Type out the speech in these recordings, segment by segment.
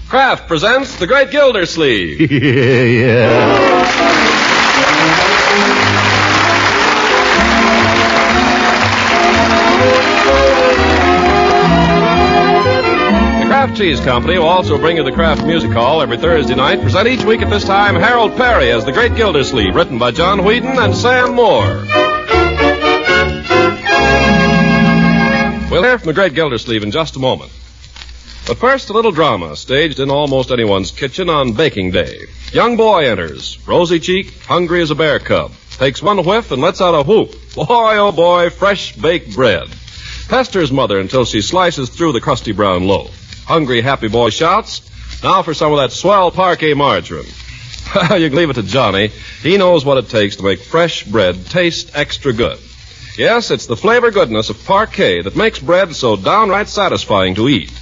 Kraft presents The Great Gildersleeve. Yeah. The Kraft Cheese Company will also bring you the Kraft Music Hall every Thursday night. Present each week at this time Harold Peary as The Great Gildersleeve, written by John Whedon and Sam Moore. We'll hear from The Great Gildersleeve in just a moment. But first, a little drama staged in almost anyone's kitchen on baking day. Young boy enters, rosy-cheeked, hungry as a bear cub. Takes one whiff and lets out a whoop. Boy, oh boy, fresh baked bread. Pesters mother until she slices through the crusty brown loaf. Hungry, happy boy shouts, now for some of that swell parquet margarine. You can leave it to Johnny. He knows what it takes to make fresh bread taste extra good. Yes, it's the flavor goodness of parquet that makes bread so downright satisfying to eat.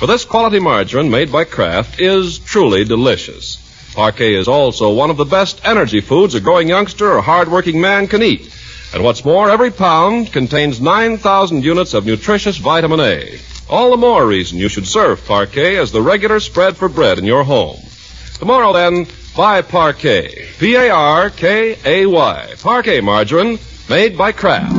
For this quality margarine made by Kraft is truly delicious. Parquet is also one of the best energy foods a growing youngster or hard-working man can eat. And what's more, every pound contains 9,000 units of nutritious vitamin A. All the more reason you should serve Parquet as the regular spread for bread in your home. Tomorrow, then, buy Parquet. P-A-R-K-A-Y. Parquet margarine made by Kraft.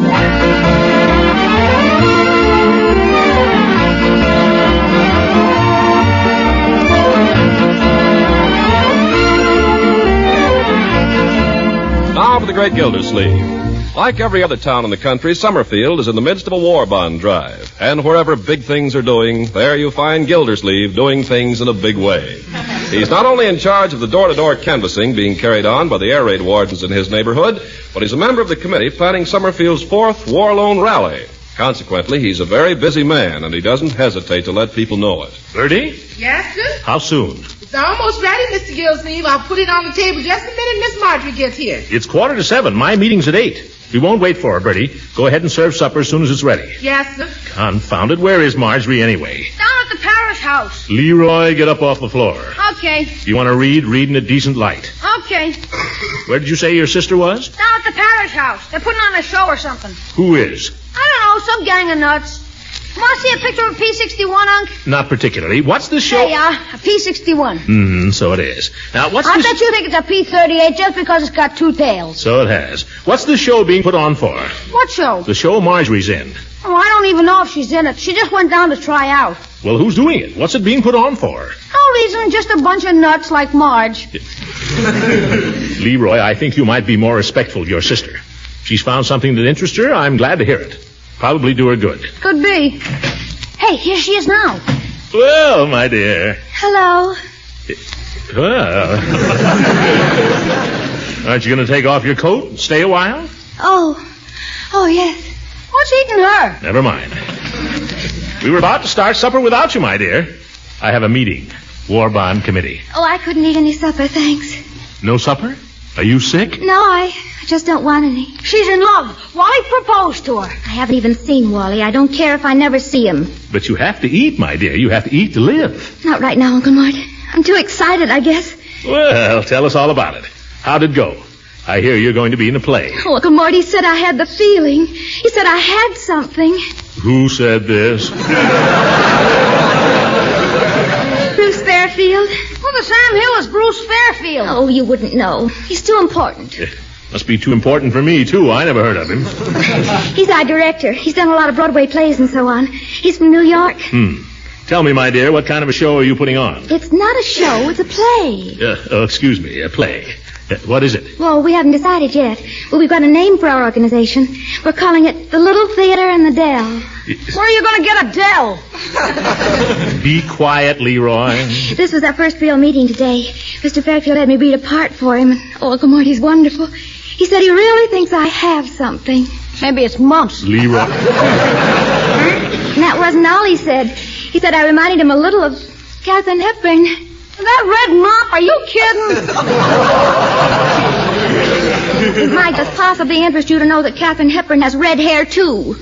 Now for the Great Gildersleeve. Like every other town in the country, Summerfield is in the midst of a war bond drive. And wherever big things are doing, there you find Gildersleeve doing things in a big way. He's not only in charge of the door-to-door canvassing being carried on by the air raid wardens in his neighborhood, but he's a member of the committee planning Summerfield's 4th War Loan Rally. Consequently, he's a very busy man, and he doesn't hesitate to let people know it. Bertie? Yes, sir? How soon? It's almost ready, Mr. Gildersleeve. I'll put it on the table just a minute Miss Marjorie gets here. It's 7:15. My meeting's at 8. We won't wait for her, Bertie. Go ahead and serve supper as soon as it's ready. Yes, sir. Confound it. Where is Marjorie anyway? Down at the parish house. Leroy, get up off the floor. Okay. You want to read in a decent light. Okay. Where did you say your sister was? Down at the parish house. They're putting on a show or something. Who is? I don't know, some gang of nuts. Want to see a picture of a P-61, Unc? Not particularly. What's this show? There you are, a P-61. So it is. Now, what's I this... bet you think it's a P-38 just because it's got two tails. So it has. What's this show being put on for? What show? The show Marjorie's in. Oh, I don't even know if she's in it. She just went down to try out. Well, who's doing it? What's it being put on for? No reason, just a bunch of nuts like Marge. Leroy, I think you might be more respectful of your sister. If she's found something that interests her, I'm glad to hear it. Probably do her good. Could be. Hey, here she is now. Well, my dear. Hello. Well. Aren't you going to take off your coat and stay a while? Oh, yes. What's eating her? Never mind. We were about to start supper without you, my dear. I have a meeting. War Bond Committee. Oh, I couldn't eat any supper, thanks. No supper? Are you sick? No, I just don't want any. She's in love. Wally proposed to her. I haven't even seen Wally. I don't care if I never see him. But you have to eat, my dear. You have to eat to live. Not right now, Uncle Mort. I'm too excited, I guess. Well, tell us all about it. How'd it go? I hear you're going to be in a play. Oh, Uncle Mort, he said I had the feeling. He said I had something. Who said this? Bruce Fairfield. Well, the Sam Hill is Bruce Fairfield. Oh, you wouldn't know. He's too important. Must be too important for me, too. I never heard of him. He's our director. He's done a lot of Broadway plays and so on. He's from New York. Tell me, my dear, what kind of a show are you putting on? It's not a show. It's a play. Excuse me, a play. What is it? Well, we haven't decided yet. Well, we've got a name for our organization. We're calling it the Little Theater in the Dell. Where are you going to get a dell? Be quiet, Leroy. This was our first real meeting today. Mr. Fairfield had me read a part for him, and Uncle Morty's wonderful. He said he really thinks I have something. Maybe it's mumps. Leroy. And that wasn't all he said. He said I reminded him a little of Katharine Hepburn. That red mop, are you kidding? It might just possibly interest you to know that Katharine Hepburn has red hair, too.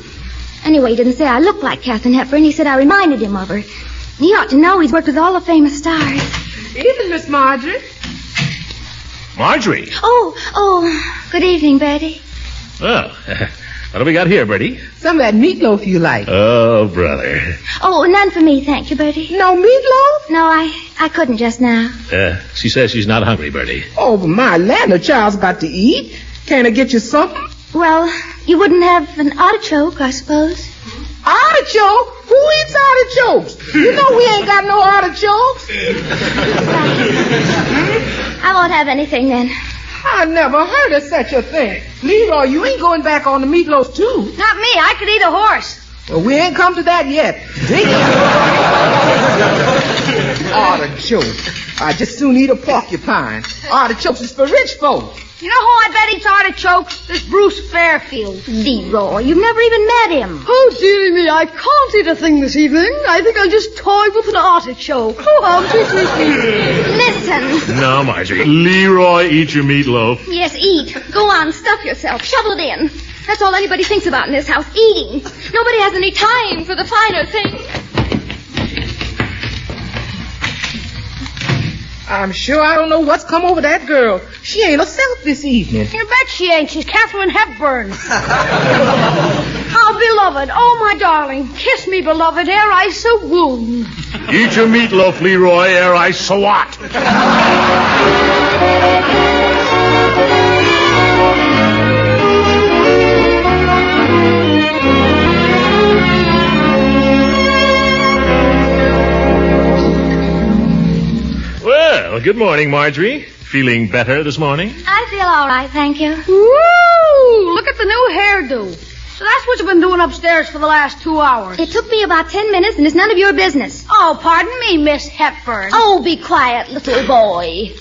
Anyway, he didn't say I looked like Katharine Hepburn. He said I reminded him of her. He ought to know he's worked with all the famous stars. Evening, Miss Marjorie. Marjorie. Oh, good evening, Betty. Well, What do we got here, Bertie? Some of that meatloaf you like. Oh, brother. Oh, none for me, thank you, Bertie. No meatloaf? No, I couldn't just now. She says she's not hungry, Bertie. Oh, but my land, the child's got to eat. Can't I get you something? Well, you wouldn't have an artichoke, I suppose. Artichoke? Who eats artichokes? You know we ain't got no artichokes. I won't have anything then. I never heard of such a thing. Leroy, you ain't going back on the meatloaf, too. Not me. I could eat a horse. Well, we ain't come to that yet. Artichoke. I just soon eat a porcupine. Artichokes is for rich folk. You know who I bet eats artichokes? This Bruce Fairfield. Leroy, you've never even met him. Oh, dearie me, I can't eat a thing this evening. I think I'll just toy with an artichoke. Oh, Auntie Sissy. Listen. No, Marjorie. Leroy, eat your meatloaf. Yes, eat. Go on, stuff yourself. Shovel it in. That's all anybody thinks about in this house, eating. Nobody has any time for the finer things. I'm sure I don't know what's come over that girl. She ain't herself this evening. You bet she ain't. She's Katharine Hepburn. How beloved. Oh, my darling. Kiss me, beloved, ere I so wound. Eat your meatloaf, Leroy, ere I swat. Well, good morning, Marjorie. Feeling better this morning? I feel all right, thank you. Woo! Look at the new hairdo. So that's what you've been doing upstairs for the last 2 hours. It took me about 10 minutes, and it's none of your business. Oh, pardon me, Miss Hepburn. Oh, be quiet, little boy.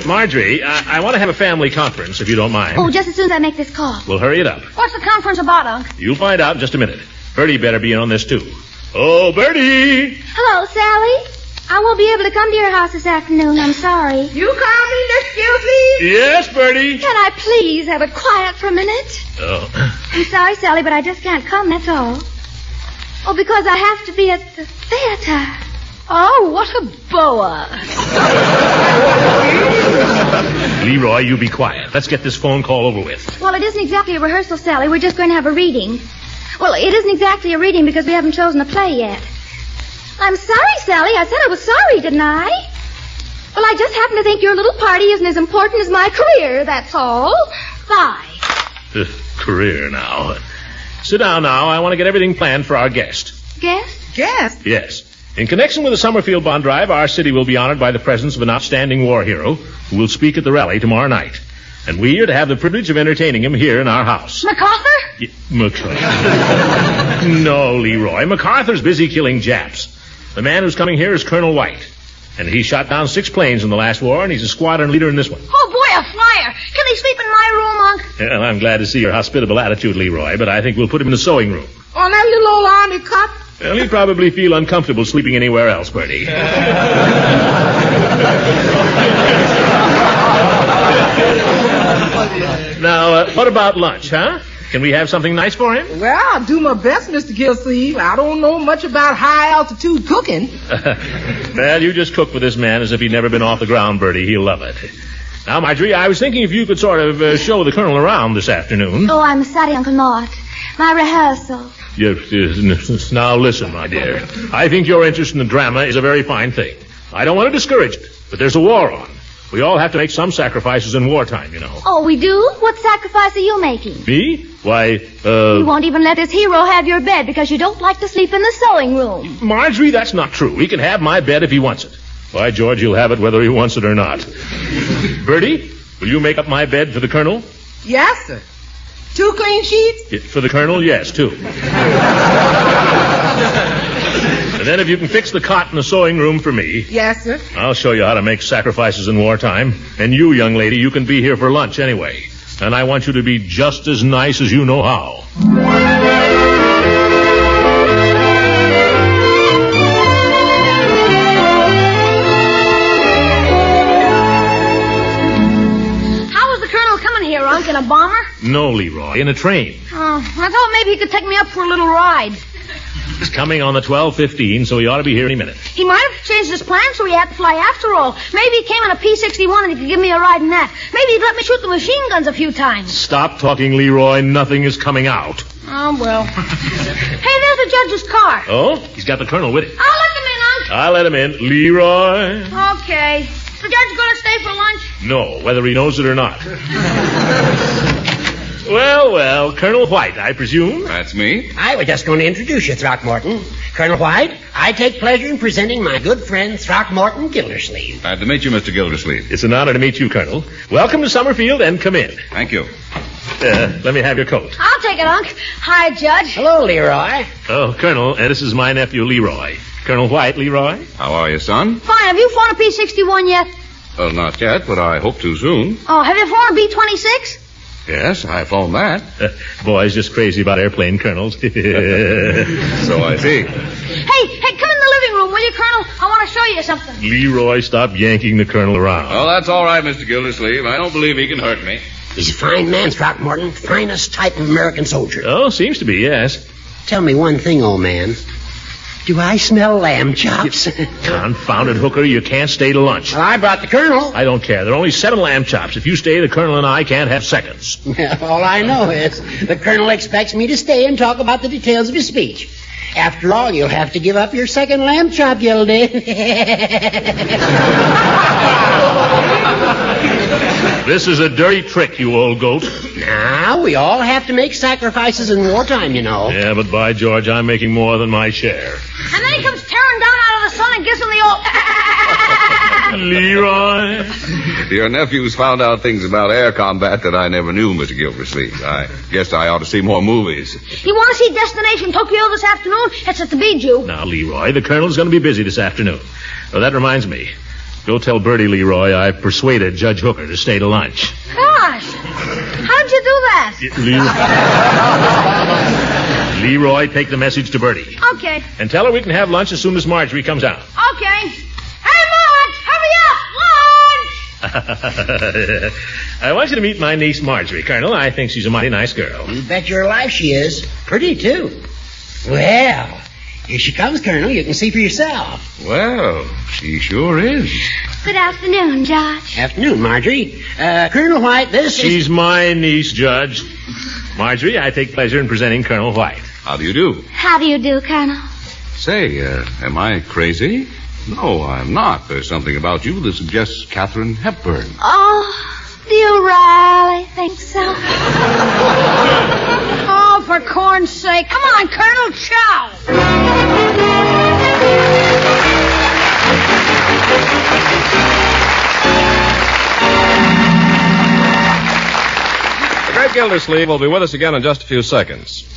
Marjorie, I want to have a family conference, if you don't mind. Oh, just as soon as I make this call. We'll hurry it up. What's the conference about, Unc? You'll find out in just a minute. Bertie better be in on this, too. Oh, Bertie! Hello, Sally. I won't be able to come to your house this afternoon. I'm sorry. You call me, Miss Gildersleeve? Yes, Bertie. Can I please have it quiet for a minute? Oh. I'm sorry, Sally, but I just can't come, that's all. Oh, because I have to be at the theater. Oh, what a boa. Leroy, you be quiet. Let's get this phone call over with. Well, it isn't exactly a rehearsal, Sally. We're just going to have a reading. Well, it isn't exactly a reading because we haven't chosen a play yet. I'm sorry, Sally. I said I was sorry, didn't I? Well, I just happen to think your little party isn't as important as my career, that's all. Bye. Career now. Sit down now. I want to get everything planned for our guest. Guest? Guest? Yes. In connection with the Summerfield Bond Drive, our city will be honored by the presence of an outstanding war hero who will speak at the rally tomorrow night. And we are to have the privilege of entertaining him here in our house. MacArthur? MacArthur. No, Leroy. MacArthur's busy killing Japs. The man who's coming here is Colonel White. And he shot down 6 planes in the last war, and he's a squadron leader in this one. Oh, boy, a flyer. Can he sleep in my room, Unc? Well, I'm glad to see your hospitable attitude, Leroy, but I think we'll put him in the sewing room. On that little old army cot? Well, he'd probably feel uncomfortable sleeping anywhere else, Bertie. Now, what about lunch, huh? Can we have something nice for him? Well, I'll do my best, Mr. Gildersleeve. I don't know much about high-altitude cooking. Well, you just cook for this man as if he'd never been off the ground, Bertie. He'll love it. Now, Marjorie, I was thinking if you could sort of show the Colonel around this afternoon. Oh, I'm sorry, Uncle Mort. My rehearsal. Yes. Now, listen, my dear. I think your interest in the drama is a very fine thing. I don't want to discourage it, but there's a war on. We all have to make some sacrifices in wartime, you know. Oh, we do? What sacrifice are you making? Me? Why, You won't even let this hero have your bed because you don't like to sleep in the sewing room. Marjorie, that's not true. He can have my bed if he wants it. Why, George, he'll have it whether he wants it or not. Bertie, will you make up my bed for the Colonel? Yes, sir. 2 clean sheets? For the Colonel, yes, 2. And then if you can fix the cot in the sewing room for me. Yes, sir. I'll show you how to make sacrifices in wartime. And you, young lady, you can be here for lunch anyway. And I want you to be just as nice as you know how. How was the Colonel coming here, Unc? In a bomber? No, Leroy, in a train. Oh, I thought maybe he could take me up for a little ride. He's coming on the 12:15, so he ought to be here any minute. He might have changed his plan so he had to fly after all. Maybe he came in a P-61 and he could give me a ride in that. Maybe he'd let me shoot the machine guns a few times. Stop talking, Leroy. Nothing is coming out. Oh, well. Hey, there's the judge's car. Oh? He's got the colonel with him. I'll let him in, Unc. I'll let him in. Leroy? Okay. Is the judge going to stay for lunch? No, whether he knows it or not. Well, Colonel White, I presume? That's me. I was just going to introduce you, Throckmorton. Colonel White, I take pleasure in presenting my good friend, Throckmorton Gildersleeve. Glad to meet you, Mr. Gildersleeve. It's an honor to meet you, Colonel. Welcome to Summerfield, and come in. Thank you. Let me have your coat. I'll take it, Unc. Hi, Judge. Hello, Leroy. Oh, Colonel, this is my nephew, Leroy. Colonel White, Leroy? How are you, son? Fine. Have you flown a P-61 yet? Well, not yet, but I hope to soon. Oh, have you flown a B-26? Yes, I've flown that. Boy's just crazy about airplane colonels. So I see. Hey, come in the living room, will you, Colonel? I want to show you something. Leroy, stop yanking the colonel around. Well, that's all right, Mr. Gildersleeve. I don't believe he can hurt me. He's a fine man, Throckmorton. Finest type of American soldier. Oh, seems to be, yes. Tell me one thing, old man. Do I smell lamb chops? Confounded hooker, you can't stay to lunch. Well, I brought the colonel. I don't care. There are only 7 lamb chops. If you stay, the colonel and I can't have seconds. All I know is the colonel expects me to stay and talk about the details of his speech. After all, you'll have to give up your second lamb chop, Gildy. This is a dirty trick, you old goat. Now, we all have to make sacrifices in wartime, you know. Yeah, but by George, I'm making more than my share. And then he comes tearing down out of the sun and gives him the old... Leroy? Your nephew's found out things about air combat that I never knew, Mr. Gildersleeve. I guess I ought to see more movies. You want to see Destination Tokyo this afternoon? It's at the Bijou. Now, Leroy, the colonel's going to be busy this afternoon. Well, that reminds me. Go tell Bertie, Leroy, I persuaded Judge Hooker to stay to lunch. Gosh. How'd you do that? Leroy, take the message to Bertie. Okay. And tell her we can have lunch as soon as Marjorie comes out. Okay. Hey, Marge, hurry up! Lunch! I want you to meet my niece, Marjorie, Colonel. I think she's a mighty nice girl. You bet your life she is. Pretty, too. Well, here she comes, Colonel. You can see for yourself. Well, she sure is. Good afternoon, Judge. Afternoon, Marjorie. Colonel White, She's my niece, Judge. Marjorie, I take pleasure in presenting Colonel White. How do you do? How do you do, Colonel? Say, am I crazy? No, I'm not. There's something about you that suggests Katharine Hepburn. Oh, do you really think so? Oh, for corn's sake. Come on, Colonel, chow! The Great Gildersleeve will be with us again in just a few seconds.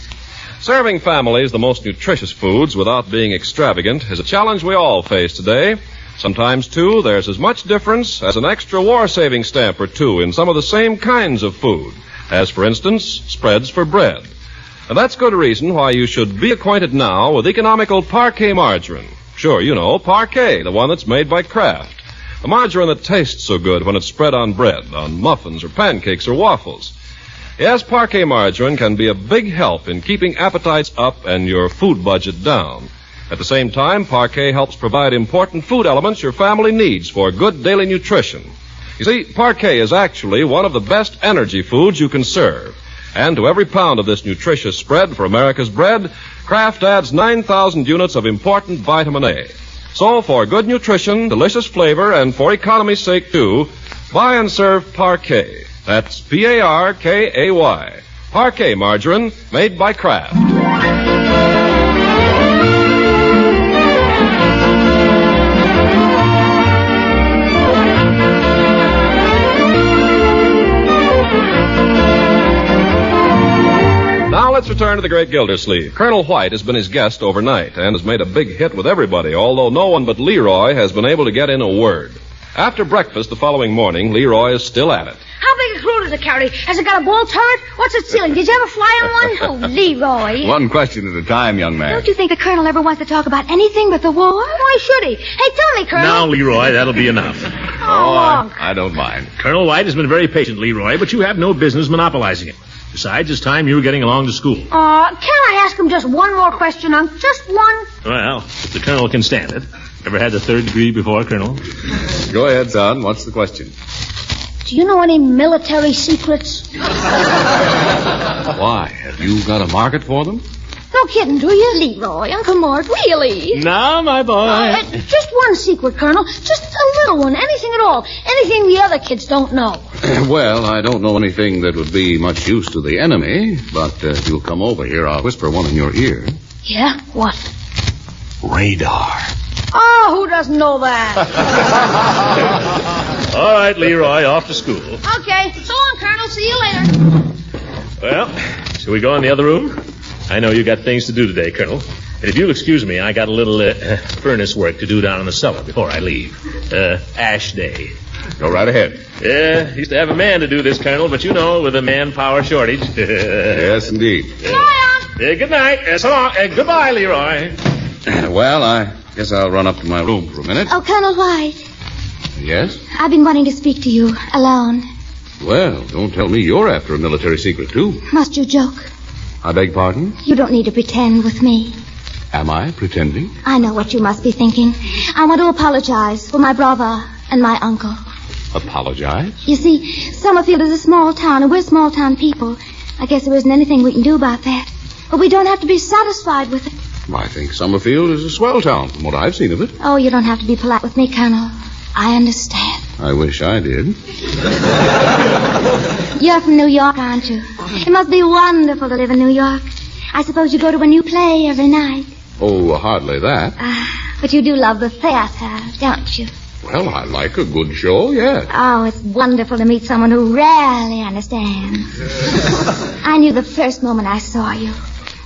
Serving families the most nutritious foods without being extravagant is a challenge we all face today. Sometimes, too, there's as much difference as an extra war-saving stamp or two in some of the same kinds of food, as, for instance, spreads for bread. And that's good reason why you should be acquainted now with economical Parquet margarine. Sure, you know, Parquet, the one that's made by Kraft. A margarine that tastes so good when it's spread on bread, on muffins or pancakes or waffles. Yes, Parquet margarine can be a big help in keeping appetites up and your food budget down. At the same time, Parquet helps provide important food elements your family needs for good daily nutrition. You see, Parquet is actually one of the best energy foods you can serve. And to every pound of this nutritious spread for America's bread, Kraft adds 9,000 units of important vitamin A. So for good nutrition, delicious flavor, and for economy's sake, too, buy and serve Parquet. That's Parkay. Parquet margarine made by Kraft. Now let's return to the Great Gildersleeve. Colonel White has been his guest overnight and has made a big hit with everybody, although no one but Leroy has been able to get in a word. After breakfast the following morning, Leroy is still at it. How big a crew does it carry? Has it got a ball turret? What's its ceiling? Did you ever fly on one? Oh, Leroy. One question at a time, young man. Don't you think the Colonel ever wants to talk about anything but the war? Why should he? Hey, tell me, Colonel. Now, Leroy, that'll be enough. I don't mind. Colonel White has been very patient, Leroy, but you have no business monopolizing him. Besides, it's time you were getting along to school. Can I ask him just one more question, Unc? Just one? Well, if the Colonel can stand it. Ever had the 3rd degree before, Colonel? Go ahead, son. What's the question? Do you know any military secrets? Why? Have you got a market for them? No kidding, do you? Leroy, Uncle Mort, really? Now, my boy. Just one secret, Colonel. Just a little one. Anything at all. Anything the other kids don't know. Well, I don't know anything that would be much use to the enemy, but if you'll come over here, I'll whisper one in your ear. Yeah? What? Radar. Oh, who doesn't know that? All right, Leroy, off to school. Okay. So long, Colonel. See you later. Well, shall we go in the other room? I know you got things to do today, Colonel. And if you'll excuse me, I got a little furnace work to do down in the cellar before I leave. Ash Day. Go right ahead. Yeah, used to have a man to do this, Colonel, but you know, with a manpower shortage. Yes, indeed. Bye, Unc. Good night. So long. Goodbye, Leroy. Well, I guess I'll run up to my room for a minute. Oh, Colonel White, Yes? I've been wanting to speak to you alone. Well, don't tell me you're after a military secret, too. Must you joke? I beg pardon? You don't need to pretend with me. Am I pretending? I know what you must be thinking. I want to apologize for my brother and my uncle. Apologize? You see, Summerfield is a small town, and we're small-town people. I guess there isn't anything we can do about that. But we don't have to be satisfied with it. I think Summerfield is a swell town from what I've seen of it. Oh, you don't have to be polite with me, Colonel. I understand. I wish I did. You're from New York, aren't you? It must be wonderful to live in New York. I suppose you go to a new play every night. Oh, hardly that. But you do love the theater, don't you? Well, I like a good show, yes. Oh, it's wonderful to meet someone who really understands. I knew the first moment I saw you.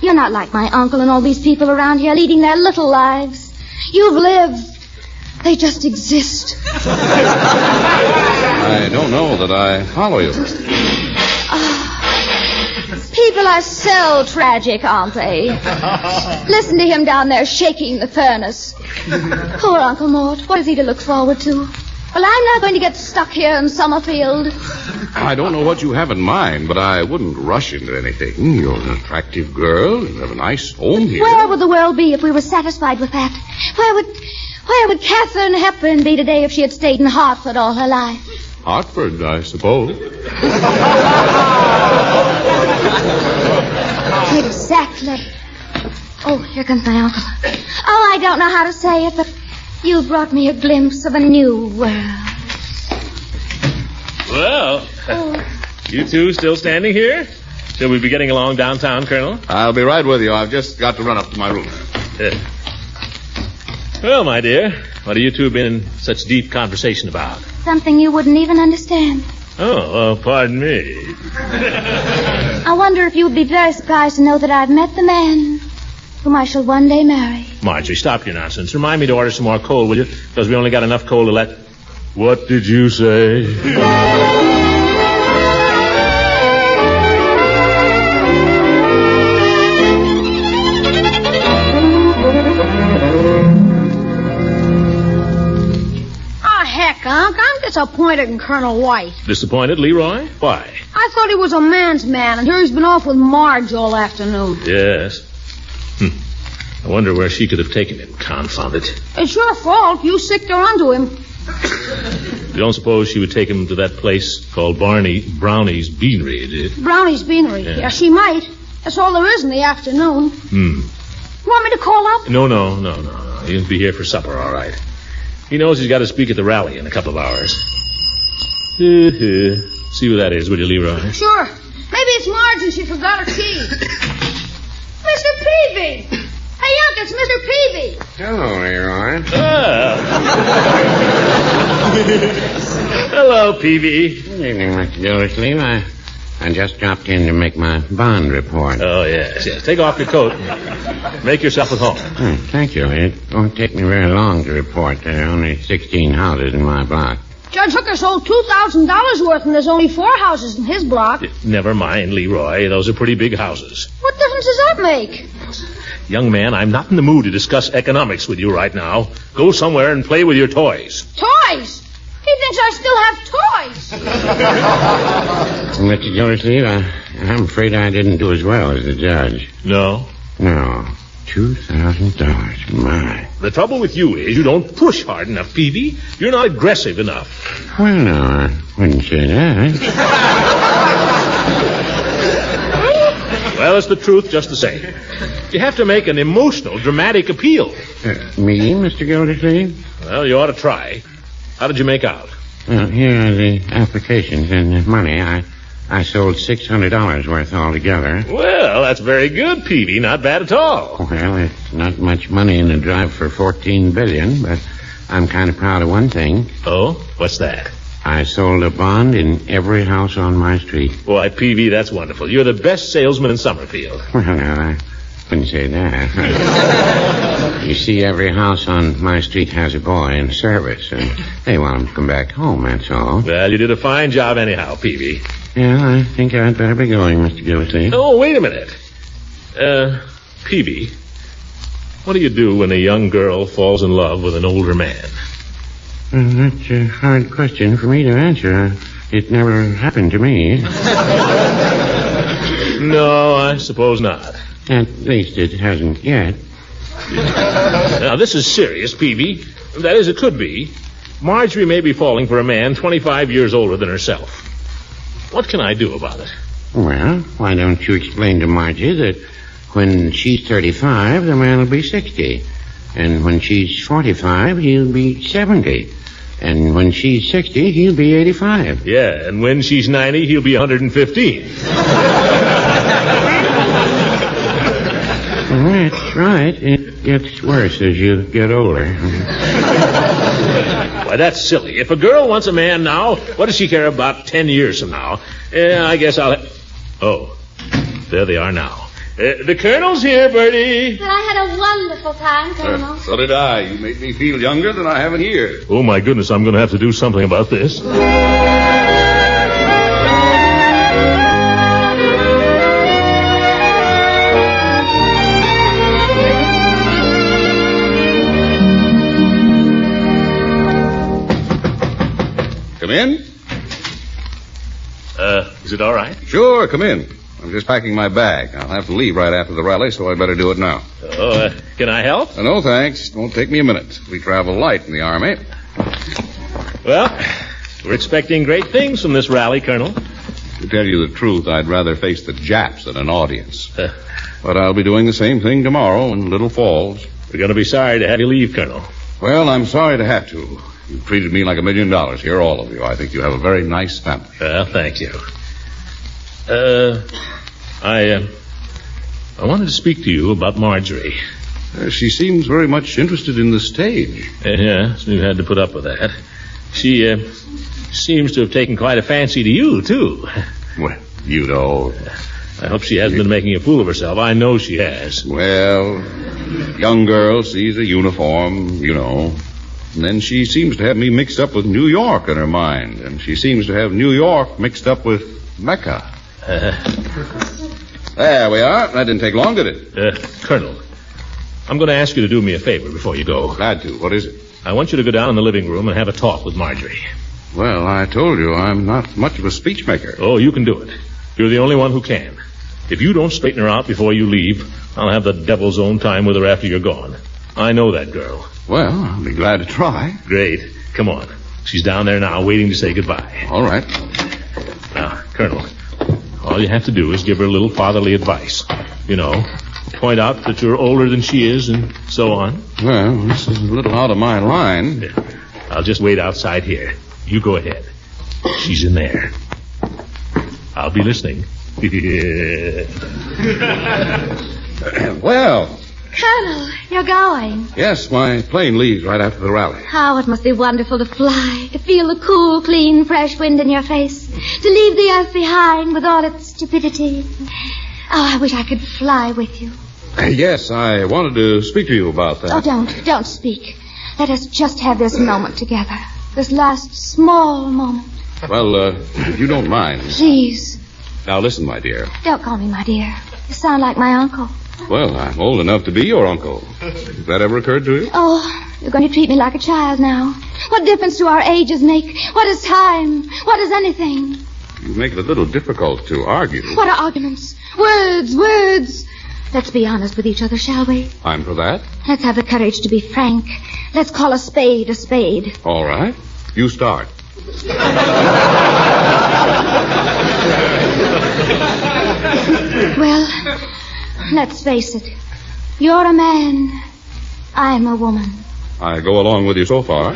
You're not like my uncle and all these people around here leading their little lives. You've lived. They just exist. I don't know that I follow you. People are so tragic, aren't they? Listen to him down there shaking the furnace. Poor Uncle Mort. What is he to look forward to? Well, I'm not going to get stuck here in Summerfield. I don't know what you have in mind, but I wouldn't rush into anything. You're an attractive girl. You have a nice home here. Where would the world be if we were satisfied with that? Where would Katharine Hepburn be today if she had stayed in Hartford all her life? Hartford, I suppose. Exactly. Oh, here comes my uncle. Oh, I don't know how to say it, but you brought me a glimpse of a new world. Well, you two still standing here? Shall we be getting along downtown, Colonel? I'll be right with you. I've just got to run up to my room. Well, my dear, what have you two been in such deep conversation about? Something you wouldn't even understand. Oh, pardon me. I wonder if you would be very surprised to know that I've met the man whom I shall one day marry. Marjorie, stop your nonsense. Remind me to order some more coal, will you? Because we only got enough coal to let... What did you say? Unc, I'm disappointed in Colonel White. Disappointed, Leroy? Why? I thought he was a man's man, and here he's been off with Marge all afternoon. Yes. I wonder where she could have taken him, confound it. It's your fault. You sicked her onto him. You don't suppose she would take him to that place called Brownie's Beanery, do you? Brownie's Beanery? Yeah, she might. That's all there is in the afternoon. You want me to call up? No. He'll be here for supper, all right. He knows he's got to speak at the rally in a couple of hours. See who that is, will you, Leroy? Sure. Maybe it's Marge and she forgot her key. Mr. Peavy! Hey, Unc, it's Mr. Peavy. Hello, Leroy. Hello, Peavy. Good evening, Mr. Gildersleeve. I just dropped in to make my bond report. Oh, yes. Take off your coat and make yourself at home. Thank you. It won't take me very long to report. There are only 16 houses in my block. Judge Hooker sold $2,000 worth, and there's only 4 houses in his block. Never mind, Leroy. Those are pretty big houses. What difference does that make? Young man, I'm not in the mood to discuss economics with you right now. Go somewhere and play with your toys. Toys? He thinks I still have toys. Mr. Gildersleeve, I'm afraid I didn't do as well as the judge. No? No. $2,000. My. The trouble with you is you don't push hard enough, Peavy. You're not aggressive enough. Well, no, I wouldn't say that. Well, it's the truth just the same. You have to make an emotional, dramatic appeal. Me, Mr. Gildersleeve? Well, you ought to try. How did you make out? Well, here are the applications and the money. I sold $600 worth altogether. Well, that's very good, Peavy. Not bad at all. Well, it's not much money in the drive for $14 billion, but I'm kind of proud of one thing. Oh? What's that? I sold a bond in every house on my street. Why, Peavy, that's wonderful. You're the best salesman in Summerfield. Well, no, I wouldn't say that. You see, every house on my street has a boy in service, and they want him to come back home, that's all. Well, you did a fine job anyhow, Peavy. Yeah, I think I'd better be going, Mr. Gildersleeve. Oh, wait a minute. Peavy, what do you do when a young girl falls in love with an older man? That's a hard question for me to answer. It never happened to me. No, I suppose not. At least it hasn't yet. Now, this is serious, Peavy. That is, it could be. Marjorie may be falling for a man 25 years older than herself. What can I do about it? Well, why don't you explain to Margie that when she's 35, the man will be 60. And when she's 45, he'll be 70. And when she's 60, he'll be 85. Yeah, and when she's 90, he'll be 115. That's right. It gets worse as you get older. Why, that's silly. If a girl wants a man now, what does she care about 10 years from now? I guess I'll... Oh, there they are now. The Colonel's here, Bertie. But I had a wonderful time, Colonel. So did I. You made me feel younger than I have in years. Oh, my goodness, I'm going to have to do something about this. Come in? Is it all right? Sure, come in. I'm just packing my bag. I'll have to leave right after the rally, so I better do it now. Oh, can I help? No, thanks. It won't take me a minute. We travel light in the Army. Well, we're expecting great things from this rally, Colonel. To tell you the truth, I'd rather face the Japs than an audience. But I'll be doing the same thing tomorrow in Little Falls. We're going to be sorry to have you leave, Colonel. Well, I'm sorry to have to. You've treated me like $1 million here, all of you. I think you have a very nice family. Well, thank you. I wanted to speak to you about Marjorie. She seems very much interested in the stage. Yes, we've had to put up with that. She seems to have taken quite a fancy to you, too. Well, you know. I hope she hasn't been making a fool of herself. I know she has. Well, young girl sees a uniform, you know. And then she seems to have me mixed up with New York in her mind. And she seems to have New York mixed up with Mecca. There we are. That didn't take long, did it? Colonel, I'm going to ask you to do me a favor before you go. Glad to. What is it? I want you to go down in the living room and have a talk with Marjorie. Well, I told you I'm not much of a speech maker. Oh, you can do it. You're the only one who can. If you don't straighten her out before you leave, I'll have the devil's own time with her after you're gone. I know that girl. Well, I'll be glad to try. Great. Come on. She's down there now waiting to say goodbye. All right. Now, Colonel, all you have to do is give her a little fatherly advice. You know, point out that you're older than she is and so on. Well, this is a little out of my line. Yeah. I'll just wait outside here. You go ahead. She's in there. I'll be listening. Well. Colonel, you're going. Yes, my plane leaves right after the rally. Oh, it must be wonderful to fly, to feel the cool, clean, fresh wind in your face, to leave the earth behind with all its stupidity. Oh, I wish I could fly with you. Yes, I wanted to speak to you about that. Oh, don't speak. Let us just have this moment together. This last small moment. Well, if you don't mind. Please. Now, listen, my dear. Don't call me my dear. You sound like my uncle. Well, I'm old enough to be your uncle. Has that ever occurred to you? Oh, you're going to treat me like a child now. What difference do our ages make? What is time? What is anything? You make it a little difficult to argue. What are arguments? Words. Let's be honest with each other, shall we? I'm for that. Let's have the courage to be frank. Let's call a spade a spade. All right. You start. Well, let's face it. You're a man. I'm a woman. I go along with you so far.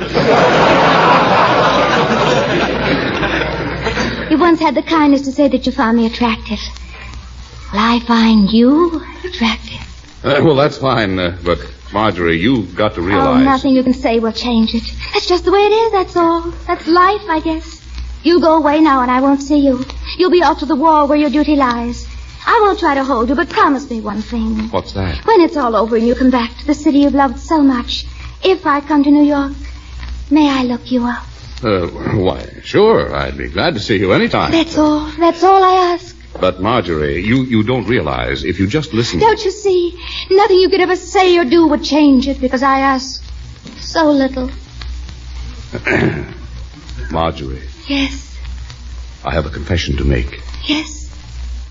You once had the kindness to say that you found me attractive. Well, I find you attractive. Well, that's fine, but Marjorie, you've got to realize... Oh, nothing you can say will change it. That's just the way it is, that's all. That's life, I guess. You go away now and I won't see you. You'll be off to the wall where your duty lies. I won't try to hold you, but promise me one thing. What's that? When it's all over and you come back to the city you've loved so much, if I come to New York, may I look you up? Why, sure. I'd be glad to see you anytime. That's all. That's all I ask. But, Marjorie, you don't realize if you just listen... Don't you see? Nothing you could ever say or do would change it because I ask so little. Marjorie. Yes. I have a confession to make. Yes.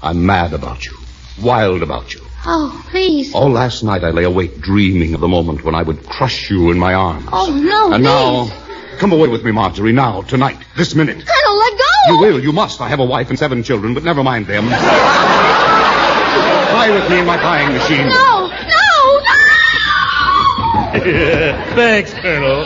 I'm mad about you. Wild about you. Oh, please. All last night I lay awake dreaming of the moment when I would crush you in my arms. Oh, no, And please. now, come away with me, Marjorie, now, tonight, this minute. Colonel, let go. You will, you must. I have a wife and 7 children, but never mind them. Fly with me in my flying machine. No. Thanks, Colonel.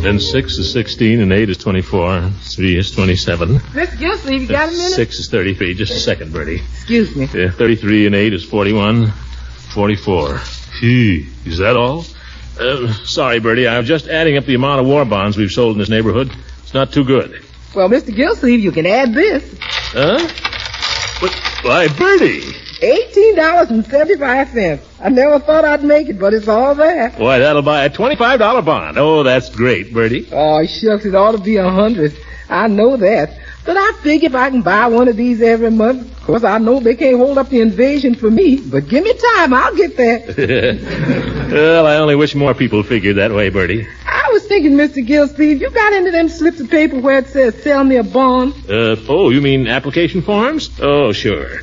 Then 6 is 16, and 8 is 24, 3 is 27. Miss Gildersleeve, you got a minute? 6 is 33. Just a second, Bertie. Excuse me. 33 and 8 is 41, 44. Gee, is that all? Sorry, Bertie. I'm just adding up the amount of war bonds we've sold in this neighborhood. It's not too good. Well, Mr. Gildersleeve, you can add this. Huh? Why, Bertie. $18.75. I never thought I'd make it, but it's all there. Why, that'll buy a $25 bond. Oh, that's great, Bertie. Oh, shucks, it ought to be 100. I know that. But I figure if I can buy one of these every month, of course, I know they can't hold up the invasion for me. But give me time, I'll get there. Well, I only wish more people figured that way, Bertie. I was thinking, Mr. Gildersleeve, you got into them slips of paper where it says, sell me a bond? You mean application forms? Oh, sure.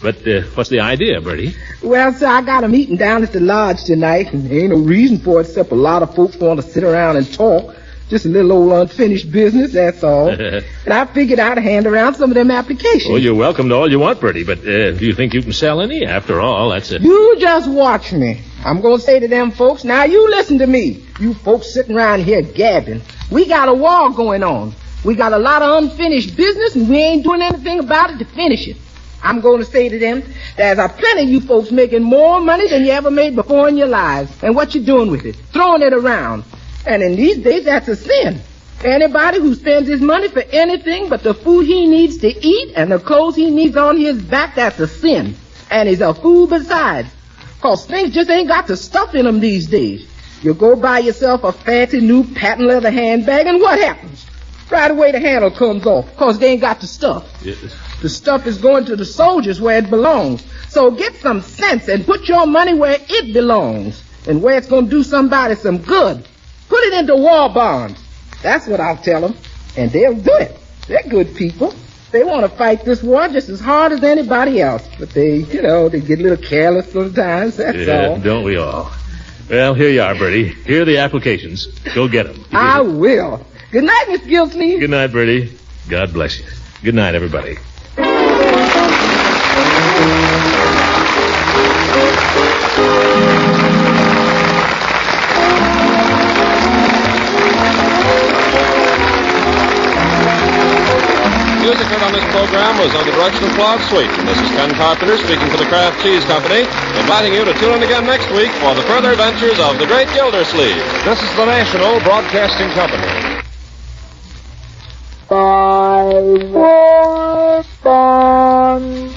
But what's the idea, Bertie? Well, sir, I got a meeting down at the lodge tonight, and there ain't no reason for it except a lot of folks want to sit around and talk. Just a little old unfinished business, that's all. And I figured I'd hand around some of them applications. Well, you're welcome to all you want, Bertie, but do you think you can sell any? After all, that's it. You just watch me. I'm going to say to them folks, now you listen to me. You folks sitting around here gabbing. We got a war going on. We got a lot of unfinished business, and we ain't doing anything about it to finish it. I'm going to say to them, there's a plenty of you folks making more money than you ever made before in your lives. And what you doing with it? Throwing it around. And in these days, that's a sin. Anybody who spends his money for anything but the food he needs to eat and the clothes he needs on his back, that's a sin. And he's a fool besides. 'Cause things just ain't got the stuff in them these days. You go buy yourself a fancy new patent leather handbag, and what happens? Right away the handle comes off, 'cause they ain't got the stuff. Yes. The stuff is going to the soldiers where it belongs. So get some sense and put your money where it belongs and where it's going to do somebody some good. Put it into war bonds. That's what I'll tell them. And they'll do it. They're good people. They want to fight this war just as hard as anybody else. But they get a little careless sometimes, that's all. Don't we all? Well, here you are, Bertie. Here are the applications. Go get them. I will. Good night, Miss Gildersleeve. Good night, Bertie. God bless you. Good night, everybody. Music heard on this program program was under the direction of Claude Sweet. This is Ken Carpenter speaking for the Kraft Cheese Company, inviting you to tune in again next week for the further adventures of the Great Gildersleeve. This is the National Broadcasting Company. 5, 4, 5.